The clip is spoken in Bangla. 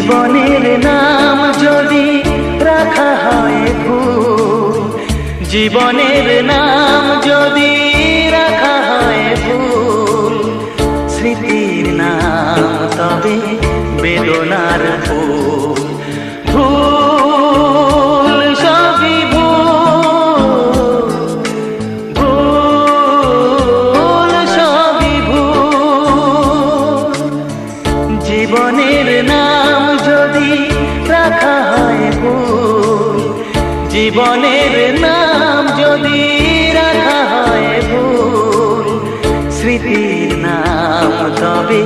জীবনের নাম যদি রাখা হয় ভুল, জীবনের নাম যদি রাখা হয় ভুল, স্মৃতির নাম তবে বেদনার ফুল। ভুল সবই ভুল, ভুল সবই ভুল। জীবনের নাম যদি রাখা হয় ভুল, জীবনের নাম যদি রাখা হয় ভুল, স্মৃতির নাম তবে